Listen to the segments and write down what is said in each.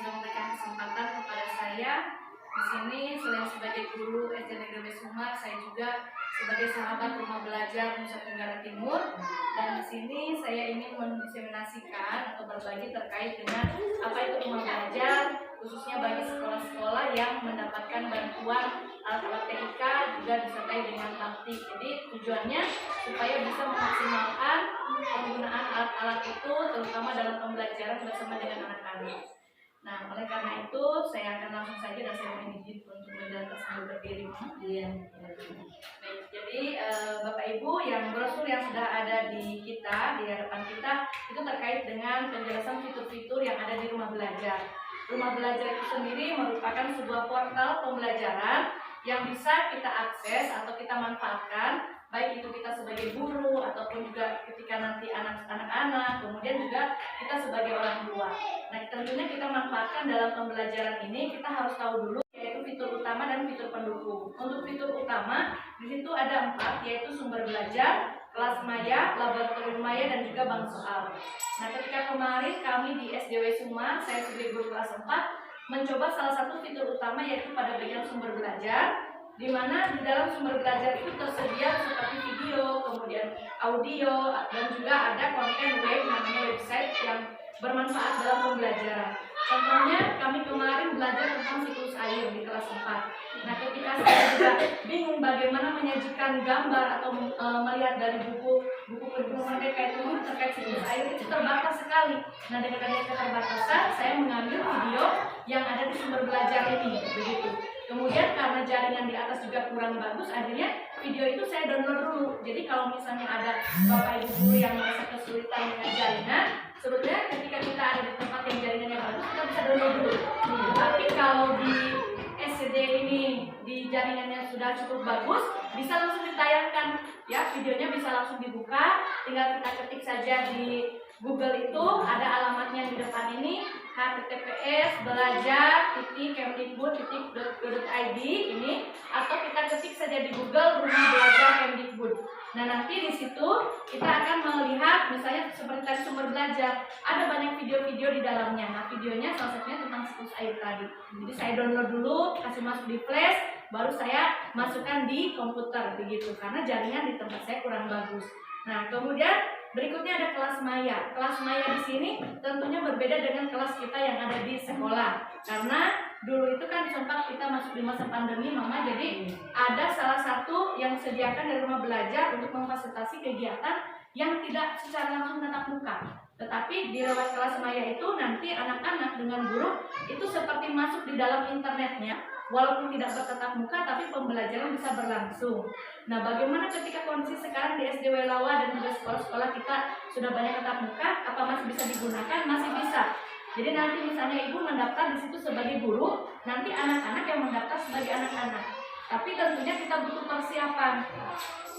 sudah memberikan kesempatan kepada saya. Di sini selain sebagai guru SD Negeri Sumar, saya juga sebagai sahabat rumah belajar Nusa Tenggara Timur. Dan di sini saya ingin mendiseminasikan atau berbagi terkait dengan apa itu rumah belajar, khususnya bagi sekolah-sekolah yang mendapatkan bantuan alat-alat TIK juga disertai dengan taktik. Jadi tujuannya supaya bisa memaksimalkan penggunaan alat-alat itu terutama dalam pembelajaran bersama dengan anak-anak. Nah, oleh karena itu saya akan langsung saja dan saya mohon izin untuk menjelaskan sambil berdiri. Iya. Baik, jadi Bapak Ibu yang brosur yang sudah ada di kita di hadapan kita itu terkait dengan penjelasan fitur-fitur yang ada di rumah belajar. Rumah belajar itu sendiri merupakan sebuah portal pembelajaran yang bisa kita akses atau kita manfaatkan, baik itu kita sebagai guru ataupun juga ketika nanti anak-anak, kemudian juga kita sebagai orang tua. Nah, tentunya kita manfaatkan dalam pembelajaran ini kita harus tahu dulu yaitu fitur utama dan fitur pendukung. Untuk fitur utama di situ ada 4, yaitu sumber belajar, kelas maya, laboratorium maya, dan juga bank soal. Nah, ketika kemarin kami di SDW Sumar, saya sebagai guru kelas 4 mencoba salah satu fitur utama yaitu pada bagian sumber belajar, di mana di dalam sumber belajar itu tersedia seperti video, kemudian audio, dan juga ada konten web namanya website yang bermanfaat dalam pembelajaran. Contohnya kami kemarin belajar tentang siklus air di kelas 4. Nah, ketika saya juga bingung bagaimana menyajikan gambar atau melihat dari buku pendukung mereka itu terkait siklus air itu terbatas sekali. Nah, dengan adanya keterbatasan, saya mengambil video yang ada di sumber belajar ini, begitu. Kemudian karena jaringan di atas juga kurang bagus, akhirnya video itu saya download dulu. Jadi kalau misalnya ada Bapak Ibu guru yang merasa kesulitan dengan jaringan, sebetulnya ketika kita ada di tempat yang jaringannya bagus, kita bisa download dulu. Tapi kalau di SCD ini di jaringannya sudah cukup bagus, bisa langsung ditayangkan. Ya, videonya bisa langsung dibuka, tinggal kita ketik saja di Google itu ada alamatnya di depan ini, https://belajar.kemdikbud.go.id ini, atau kita ketik saja di Google Rumah Belajar Kemdikbud. Nah, nanti di situ kita akan melihat misalnya seperti tadi sumber belajar, ada banyak video-video di dalamnya. Nah, videonya salah satunya tentang siklus air tadi. Jadi saya download dulu, kasih masuk di flash, baru saya masukkan di komputer begitu, karena jaringan di tempat saya kurang bagus. Nah, kemudian berikutnya ada kelas maya. Kelas maya di sini tentunya berbeda dengan kelas kita yang ada di sekolah. Karena dulu itu kan sempat kita masuk di masa pandemi, Mama, jadi ada salah satu yang disediakan dari rumah belajar untuk memfasilitasi kegiatan yang tidak secara langsung tatap muka. Tetapi di lewat kelas maya itu nanti anak-anak dengan guru itu seperti masuk di dalam internetnya, walaupun tidak bertatap muka tapi pembelajaran bisa berlangsung. Nah, bagaimana ketika kondisi sekarang di SDW Lawa dan juga sekolah-sekolah kita sudah banyak tatap muka, apa masih bisa digunakan? Masih bisa. Jadi nanti misalnya ibu mendaftar di situ sebagai guru, nanti anak-anak yang mendaftar sebagai anak-anak. Tapi tentunya kita butuh persiapan.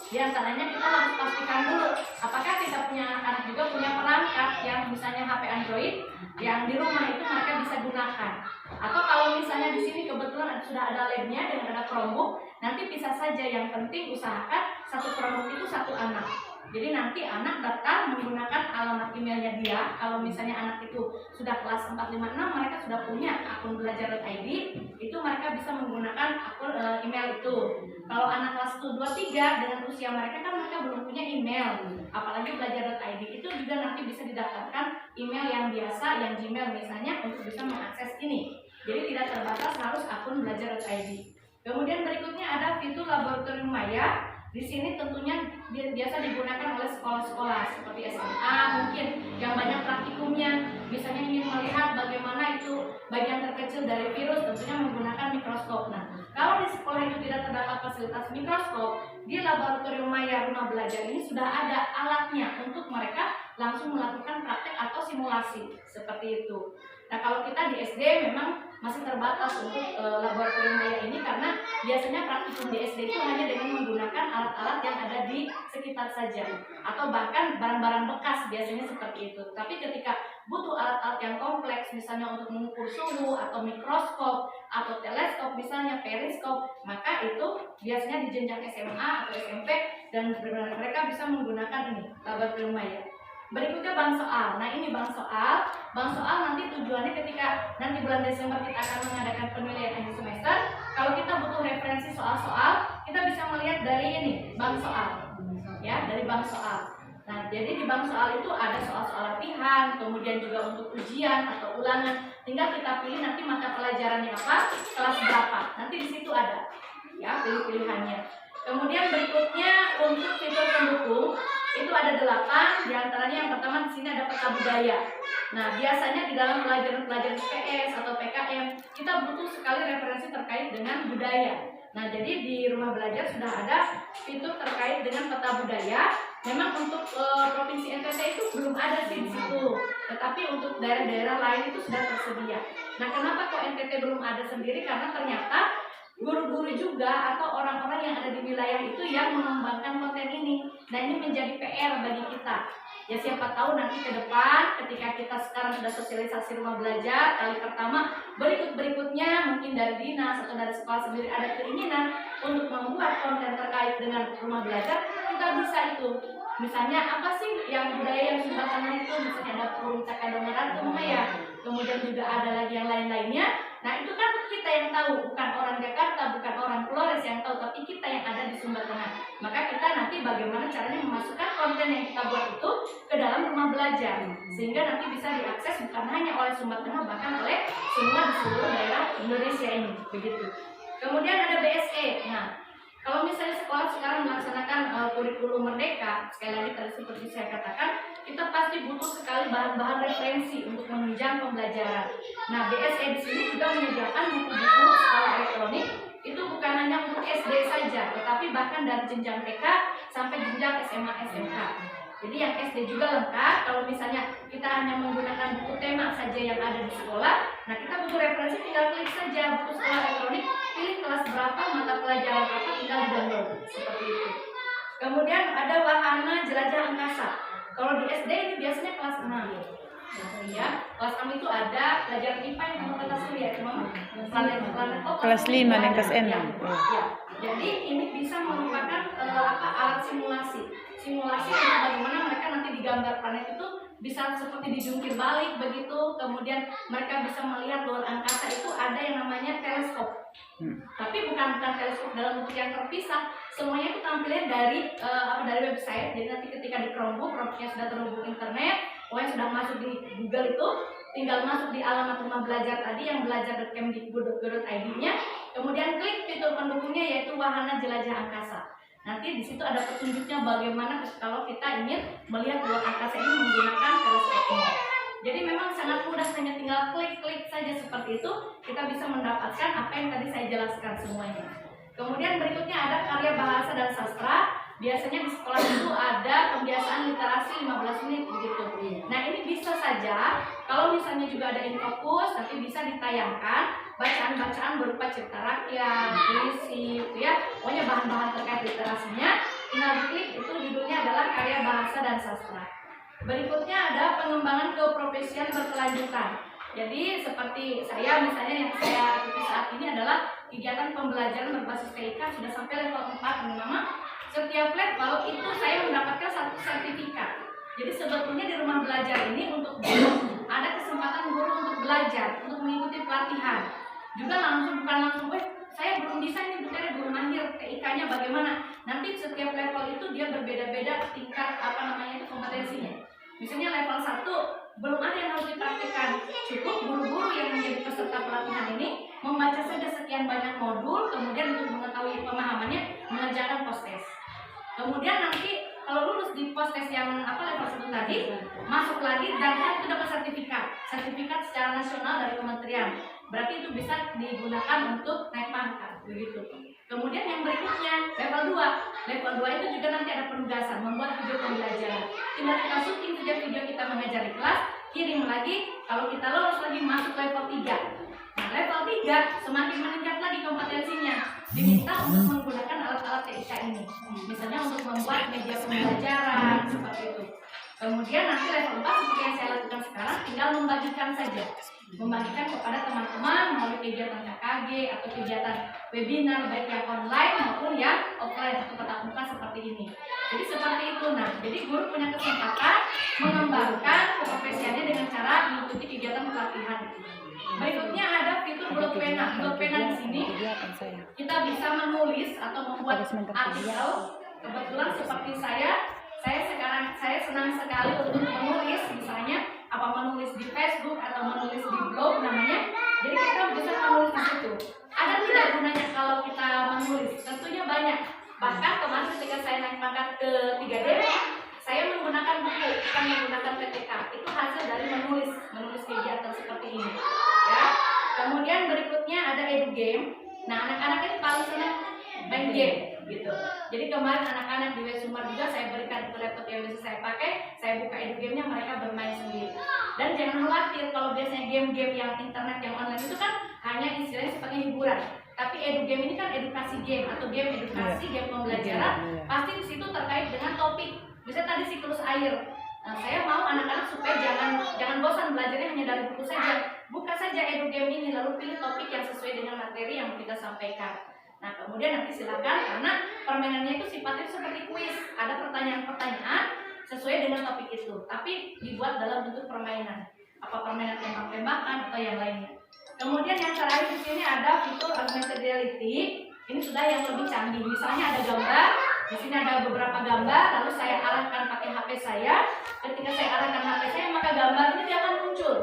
Di antaranya kita harus pastikan dulu apakah kita punya anak-anak juga punya perangkat yang misalnya HP Android yang di rumah itu mereka bisa gunakan. Atau kalau misalnya di sini kebetulan sudah ada labnya dengan ada Chromebook, nanti bisa saja, yang penting usahakan satu Chromebook itu satu anak. Jadi nanti anak daftar menggunakan alamat emailnya dia. Kalau misalnya anak itu sudah kelas 456, mereka sudah punya akun belajar.id, itu mereka bisa menggunakan akun email itu. Kalau anak kelas 1, 2, 3 dengan usia mereka kan mereka belum punya email, apalagi belajar.id itu juga nanti bisa didaftarkan email yang biasa, yang Gmail misalnya, untuk bisa mengakses ini. Jadi tidak terbatas harus akun belajar.id. Kemudian berikutnya ada fitur laboratorium maya. Di sini tentunya biasa digunakan oleh sekolah-sekolah seperti SMA mungkin yang banyak praktikumnya, misalnya ingin melihat bagaimana itu bagian terkecil dari virus, tentunya menggunakan mikroskop. Nah, kalau di sekolah itu tidak terdapat fasilitas mikroskop, di laboratorium maya rumah belajar ini sudah ada alatnya untuk mereka langsung melakukan praktek atau simulasi seperti itu. Nah, kalau kita di SD memang masih terbatas untuk laboratorium maya ini, karena biasanya praktikum di SD itu hanya dengan menggunakan alat-alat yang ada di sekitar saja, atau bahkan barang-barang bekas biasanya seperti itu. Tapi ketika butuh alat-alat yang kompleks, misalnya untuk mengukur suhu atau mikroskop atau teleskop, misalnya periskop, maka itu biasanya di jenjang SMA atau SMP dan mereka bisa menggunakan ini laboratorium maya. Berikutnya bank soal. Nah, ini bank soal. Bank soal nanti tujuannya tujuannya ketika nanti bulan Desember kita akan mengadakan penilaian akhir semester, kalau kita butuh referensi soal-soal, kita bisa melihat dari ini, bank soal. Ya, dari bank soal. Nah, jadi di bank soal itu ada soal-soal latihan, kemudian juga untuk ujian atau ulangan. Tinggal kita pilih nanti mata pelajarannya apa, kelas berapa. Nanti di situ ada, ya, pilih-pilihannya. Kemudian berikutnya untuk fitur pendukung itu ada 8. Diantaranya yang pertama di sini ada peta budaya. Nah, biasanya di dalam pelajaran-pelajaran PS atau PKM kita butuh sekali referensi terkait dengan budaya. Nah, jadi di rumah belajar sudah ada fitur terkait dengan peta budaya. Memang untuk provinsi NTT itu belum ada sih di situ, tetapi untuk daerah-daerah lain itu sudah tersedia. Nah, kenapa kok NTT belum ada sendiri? Karena ternyata guru-guru juga atau orang-orang yang ada di wilayah itu yang mengembangkan konten ini. Nah, ini menjadi PR bagi kita. Ya, siapa tahu nanti ke depan ketika kita sekarang sudah sosialisasi rumah belajar kali pertama, berikutnya mungkin dari dinas atau dari sekolah sendiri ada keinginan untuk membuat konten terkait dengan rumah belajar, kita bisa itu. Misalnya apa sih yang budaya yang Sumba Tengah itu, misalnya ada Puncak Kadongeran ya, kemudian juga ada lagi yang lain-lainnya. Nah, itu kan kita yang tahu, bukan orang Jakarta, bukan orang Flores yang tahu, tapi kita yang ada di Sumba Tengah. Maka kita nanti bagaimana caranya memasukkan konten yang kita buat itu ke dalam rumah belajar, sehingga nanti bisa diakses bukan hanya oleh Sumba Tengah, bahkan oleh semua di seluruh daerah Indonesia ini, begitu. Kemudian ada BSE. Nah, kalau misalnya sekolah sekarang melaksanakan kurikulum merdeka, sekali lagi tadi seperti saya katakan, kita pasti butuh sekali bahan-bahan referensi untuk menunjang pembelajaran. Nah, BSE di sini juga menyediakan buku-buku sekolah elektronik. Itu bukan hanya untuk SD saja, tetapi bahkan dari jenjang TK sampai jenjang SMA SMK. Jadi yang SD juga lengkap. Kalau misalnya kita hanya menggunakan buku tema saja yang ada di sekolah, nah kita butuh referensi, tinggal klik saja buku sekolah elektronik, pilih kelas berapa, mata pelajaran apa, tinggal download seperti itu. Kemudian ada wahana jelajah angkasa. Kalau di SD ini biasanya kelas 6. Ya, kelas 6 itu ada pelajaran IPA yang kamu kata ya, cuma planet kelas 5 dan kelas 6. Ya. Jadi ini bisa merupakan alat simulasi untuk bagaimana mereka nanti digambar planet itu bisa seperti dijungkir balik begitu. Kemudian mereka bisa melihat luar angkasa itu ada yang namanya teleskop. Tapi bukan teleskop dalam bentuk yang terpisah. Semuanya itu tampilnya dari website. Jadi nanti ketika di Chromebooknya sudah terhubung internet, pokoknya sudah masuk di Google itu, tinggal masuk di alamat rumah belajar tadi yang belajar.kemdikbud.id-nya, kemudian klik fitur pendukungnya yaitu wahana jelajah angkasa. Nanti di situ ada petunjuknya bagaimana kalau kita ingin melihat luar angkasa ini menggunakan teleskop ini. Jadi memang sangat mudah, hanya tinggal klik saja seperti itu, kita bisa mendapatkan apa yang tadi saya jelaskan semuanya. Kemudian berikutnya ada karya bahasa dan sastra. Biasanya di sekolah itu ada pembiasaan literasi 15 menit begitu. Nah, ini bisa saja kalau misalnya juga ada Infokus, nanti bisa ditayangkan bacaan-bacaan berupa cerita rakyat, puisi, ya, pokoknya bahan-bahan terkait literasinya. Tinggal diklik, itu judulnya adalah karya bahasa dan sastra. Berikutnya ada pengembangan keprofesian berkelanjutan. Jadi seperti saya misalnya yang saya ikuti saat ini adalah kegiatan pembelajaran berbasis TIK sudah sampai level 4 memang. Setiap level itu saya mendapatkan satu sertifikat. Jadi sebetulnya di rumah belajar ini untuk guru ada kesempatan guru untuk belajar, untuk mengikuti pelatihan. Juga bukan langsung, saya belum bisa nih bicara belum mahir TIK-nya bagaimana. Nanti setiap level itu dia berbeda-beda tingkat kompetensinya. Misalnya level 1 belum ada yang harus dipraktikkan. Cukup guru-guru yang menjadi peserta pelatihan ini membaca saja sekian banyak modul, kemudian untuk mengetahui pemahamannya mengerjakan post-test. Kemudian nanti kalau lulus di post-test yang level 1 tadi, masuk lagi dan itu dapat sertifikat secara nasional dari kementerian. Berarti itu bisa digunakan untuk naik pangkat begitu. Kemudian yang berikutnya level 2. Level 2 itu juga nanti ada penugasan membuat video pembelajaran. Tinggal kita syuting saja video kita mengajar di kelas, kirim lagi, kalau kita lolos lagi masuk level 3. Nah, level 3 semakin meningkat lagi kompetensinya. Diminta untuk menggunakan alat-alat TIK ini. Misalnya untuk membuat media pembelajaran seperti itu. Kemudian nanti level 4 seperti yang saya lakukan sekarang, tinggal membagikan saja. Membagikan kepada teman-teman melalui kegiatan KKG atau kegiatan webinar baik yang online maupun yang offline atau tatap muka seperti ini. Jadi seperti itu. Nah, jadi guru punya kesempatan mengembangkan keprofesiannya dengan cara mengikuti kegiatan pelatihan. Berikutnya ada fitur blok pena. Blok pena di sini kita bisa menulis atau membuat artikel. Kebetulan seperti saya senang sekali untuk menulis, misalnya apa menulis di Facebook atau menulis di blog namanya. Jadi kita bisa menulis di situ. Ada tidak gunanya kalau kita menulis? Tentunya banyak. Bahkan kemarin ketika saya naik pangkat ke 3D, saya menggunakan buku, bukan menggunakan PTK. Itu hasil dari menulis kegiatan seperti ini. Ya. Kemudian berikutnya ada edu game. Nah, anak-anak itu paling senang main game gitu. Jadi kemarin anak-anak di Wesumar juga saya berikan ke laptop yang bisa saya pakai, saya buka edu gamenya, mereka bermain sendiri. Dan jangan khawatir kalau biasanya game-game yang internet yang online itu kan hanya istilahnya sebagai hiburan. Tapi edu game ini kan edukasi game atau game edukasi, game pembelajaran, pasti di situ terkait dengan topik. Misalnya tadi siklus air. Nah, saya mau anak-anak supaya jangan bosan belajarnya hanya dari buku saja. Buka saja edu game ini lalu pilih topik yang sesuai dengan materi yang kita sampaikan. Nah, kemudian nanti silakan, karena permainannya itu sifatnya seperti kuis. Ada pertanyaan-pertanyaan sesuai dengan topik itu, tapi dibuat dalam bentuk permainan. Apa permainan tembak-tembakan atau yang lainnya. Kemudian yang terakhir di sini ada fitur augmented reality. Ini sudah yang lebih canggih. Misalnya ada gambar, di sini ada beberapa gambar, lalu saya arahkan pakai HP saya. Ketika saya arahkan HP saya, maka gambar ini dia akan muncul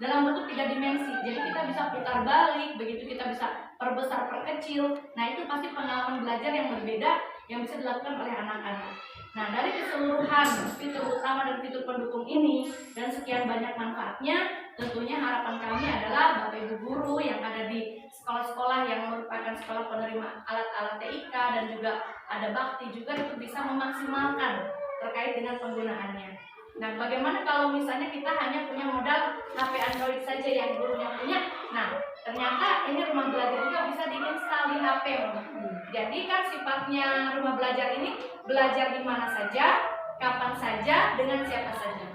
dalam bentuk 3 dimensi. Jadi kita bisa putar balik, begitu kita bisa perbesar, perkecil. Nah, itu pasti pengalaman belajar yang berbeda yang bisa dilakukan oleh anak-anak. Nah, dari keseluruhan fitur utama dan fitur pendukung ini dan sekian banyak manfaatnya, tentunya harapan kami adalah Bapak Ibu guru yang ada di sekolah-sekolah yang merupakan sekolah penerima alat-alat TIK dan juga ada bakti juga itu bisa memaksimalkan terkait dengan penggunaannya. Nah, bagaimana kalau misalnya kita hanya punya modal HP Android saja yang gurunya punya? Nah, ternyata ini rumah belajar juga bisa diinstal di HP. Jadi kan sifatnya rumah belajar ini belajar di mana saja, kapan saja, dengan siapa saja.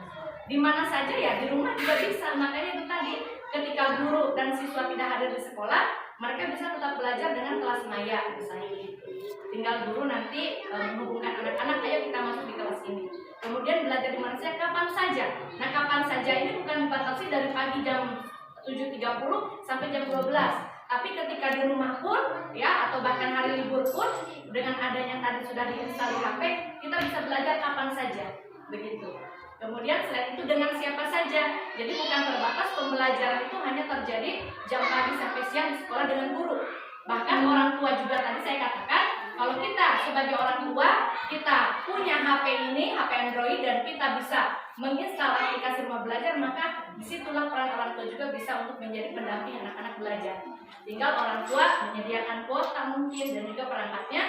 Di mana saja ya, di rumah juga bisa. Makanya itu tadi, ketika guru dan siswa tidak hadir di sekolah, mereka bisa tetap belajar dengan kelas maya misalnya gitu. Tinggal guru nanti menghubungkan anak-anak, ayo kita masuk di kelas ini. Kemudian belajar di mana saja, kapan saja. Nah, kapan saja ini bukan dibatasi dari pagi jam 7.30 sampai jam 12. Tapi ketika di rumah pun, ya, atau bahkan hari libur pun, dengan adanya tadi sudah diinstal di HP, kita bisa belajar kapan saja, begitu. Kemudian selain itu dengan siapa saja. Jadi bukan terbatas pembelajaran itu hanya terjadi jam pagi sampai siang di sekolah dengan guru. Bahkan orang tua juga tadi saya katakan, kalau kita sebagai orang tua, kita punya HP ini, HP Android, dan kita bisa menginstal aplikasi rumah belajar, maka disitulah peran orang tua juga bisa untuk menjadi pendamping anak-anak belajar. Tinggal orang tua menyediakan kuota mungkin dan juga perangkatnya,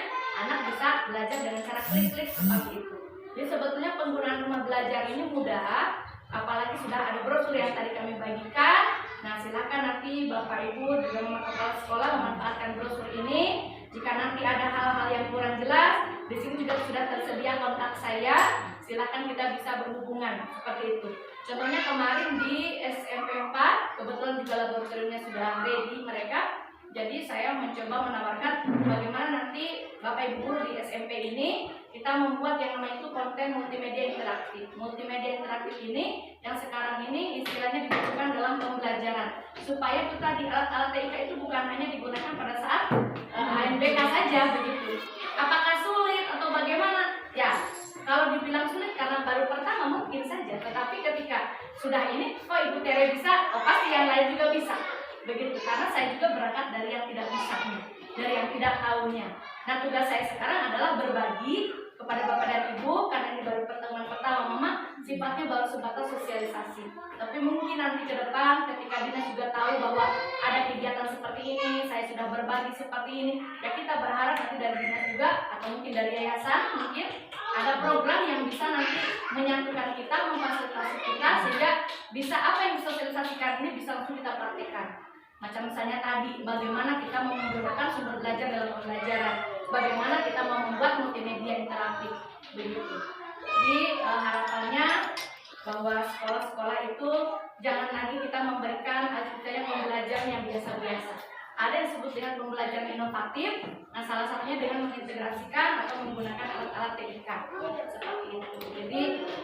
anak bisa belajar dengan cara klik-klik seperti itu. Jadi sebetulnya penggunaan rumah belajar ini mudah, apalagi sudah ada brosur yang tadi kami bagikan. Nah, silakan nanti Bapak Ibu juga kepala sekolah memanfaatkan brosur ini. Jika nanti ada hal-hal yang kurang jelas, di sini juga sudah tersedia kontak saya. Silakan kita bisa berhubungan seperti itu. Contohnya kemarin di SMP 4, kebetulan juga laboratoriumnya sudah ready mereka. Jadi saya mencoba menawarkan bagaimana nanti Bapak Ibu guru di SMP ini kita membuat yang namanya itu konten multimedia interaktif. Multimedia interaktif ini yang sekarang ini istilahnya dibutuhkan dalam pembelajaran, supaya kita di alat-alat TIK itu bukan hanya digunakan pada saat HNBK saja begitu. Apakah sulit atau bagaimana? Ya, kalau dibilang sulit karena baru pertama mungkin saja, tetapi ketika sudah ini, kok Ibu Tere bisa, oh pasti yang lain juga bisa. Begitu, karena saya juga berangkat dari yang tidak bisanya, dari yang tidak tahunya. Nah, tugas saya sekarang adalah berbagi kepada Bapak dan Ibu, karena ini baru pertemuan pertama Mama, sifatnya baru sebatas sosialisasi. Tapi mungkin nanti ke depan ketika Dinas juga tahu bahwa ada kegiatan seperti ini, saya sudah berbagi seperti ini, ya kita berharap nanti dari Dinas juga, atau mungkin dari yayasan, mungkin ada program yang bisa nanti menyatukan kita, memfasilitasi kita, sehingga bisa apa yang disosialisasikan ini bisa langsung kita praktekkan. Macam misalnya tadi, bagaimana kita mau menggunakan sumber belajar dalam pembelajaran, bagaimana kita mau membuat multimedia interaktif, begitu. Jadi harapannya bahwa sekolah-sekolah itu jangan lagi kita memberikan istilahnya pembelajaran yang biasa-biasa. Ada yang disebut dengan pembelajaran inovatif. Nah, salah satunya dengan mengintegrasikan atau menggunakan alat-alat TIK seperti itu. Jadi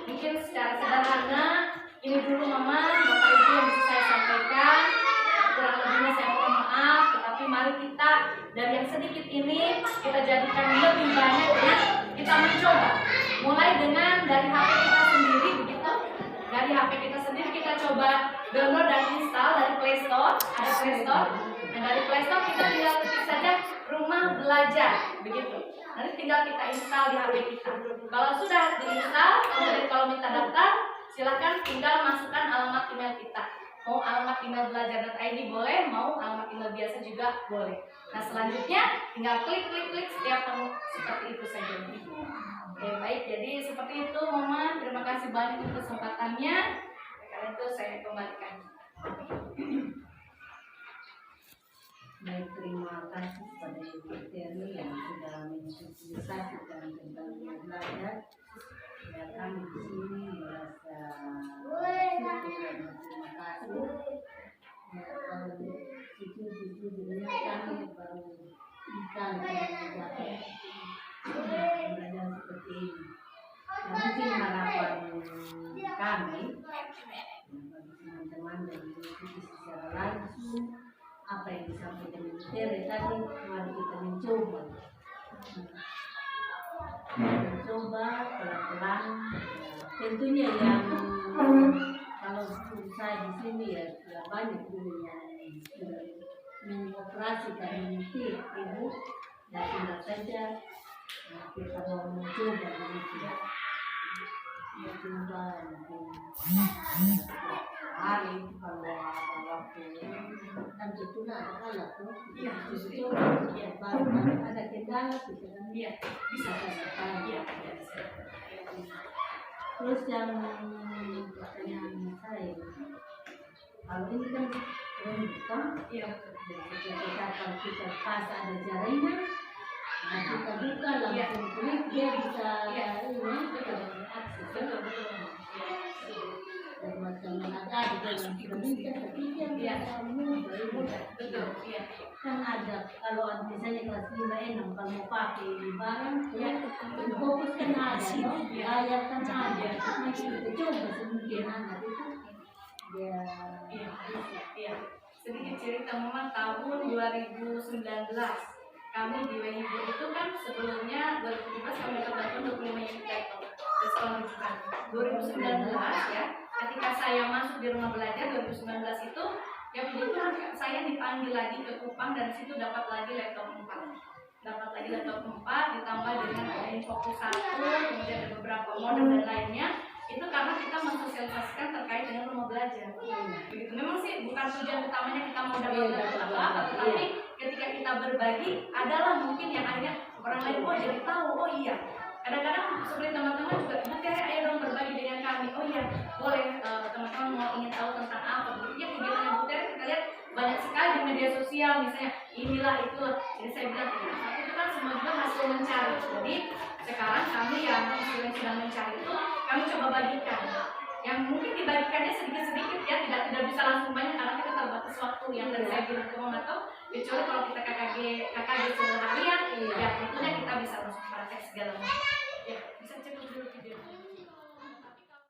mungkin secara sederhana ini dulu Mama, Bapak Ibu yang bisa saya sampaikan. Kurang lebihnya saya mohon maaf, tetapi mari kita dari yang sedikit ini kita jadikan lebih banyak dan kita mencoba. Mulai dengan dari HP kita sendiri begitu. Dari HP kita sendiri kita coba download dan install dari Play Store, ada Play Store. Dan dari Play Store kita tinggal ketik saja Rumah Belajar begitu. Nanti tinggal kita install di HP kita. Kalau sudah diinstal, kemudian kalau minta daftar, silakan tinggal masukkan alamat email kita. Mau alamat email belajar.id boleh, mau alamat email biasa juga boleh. Nah, selanjutnya tinggal klik setiap menu seperti itu saja. Oke, baik. Jadi seperti itu Mama. Terima kasih banyak untuk kesempatannya. Karena itu saya kembalikan. Baik, terima kasih kepada Ibu Terry yang sudah mensosialisasikan tentang belajar. Ya, kami di sini merasa syukur dan terima kasih. Ya, kalau sejujurnya kami baru kali mendapat belajar seperti ini. Ya, mungkin harapan kami bagi teman-teman yang mengikuti secara langsung apa yang disampaikan Ibu Terry tadi, mari kita mencoba pelan-pelan. Tentunya yang kalau saya di sini ya sudah banyak dulu yang sudah mengoperasikan nanti Ibu, dan tinggal saja kita mau mencoba begitu ya. Mencoba mungkin hari itu kalau ada waktu kan itu ada kalah tuh baru ada kendala gitu kan, bisa saja. Terus yang pertanyaan saya, kalau ini kan bukan kalau kita pas ada jaringan, nah kita buka langsung klik dia bisa ini kita akses dan macam ada yang sudah bisa tapi yang mudah kan ada kalau misalnya kelas 5 6 kalau mau pakai barang ya fokus kan ada layar kan ada kita coba semungkin anak itu dia sedikit cerita Mama. Tahun 2019 kami di Weibo itu kan sebelumnya 2017 kami terbantu 25 unit laptop di sekolah rujukan. 2019 ya, ketika saya masuk di rumah belajar 2019 itu ya begitu saya dipanggil lagi ke Kupang dan situ dapat lagi laptop 4 ditambah dengan ada Infokus 1, kemudian ada beberapa modem dan lainnya. Itu karena kita mensosialisasikan terkait dengan rumah belajar. Begitu. Memang sih bukan tujuan utamanya kita mau dapat apa-apa, tetapi ketika kita berbagi adalah mungkin yang akhirnya orang lain jadi tahu. Oh iya, kadang-kadang seperti teman-teman juga nanti ayo dong berbagi dengan kami. Oh iya, boleh teman-teman mau ingin tahu tentang apa. Ya kegiatan yang Buter kita lihat banyak sekali di media sosial, misalnya inilah itulah. Jadi saya bilang tapi itu kan semua juga hasil mencari. Jadi sekarang kami yang sedang mencari itu kami coba bagikan. Yang mungkin dibagikannya sedikit-sedikit ya, tidak bisa langsung banyak karena kita terbatas waktu yang tadi saya bilang ke Mama tuh. Kecuali kalau kita KKG seharian, ya tentunya kita bisa langsung praktek segala macam. Ya, bisa cek dulu video.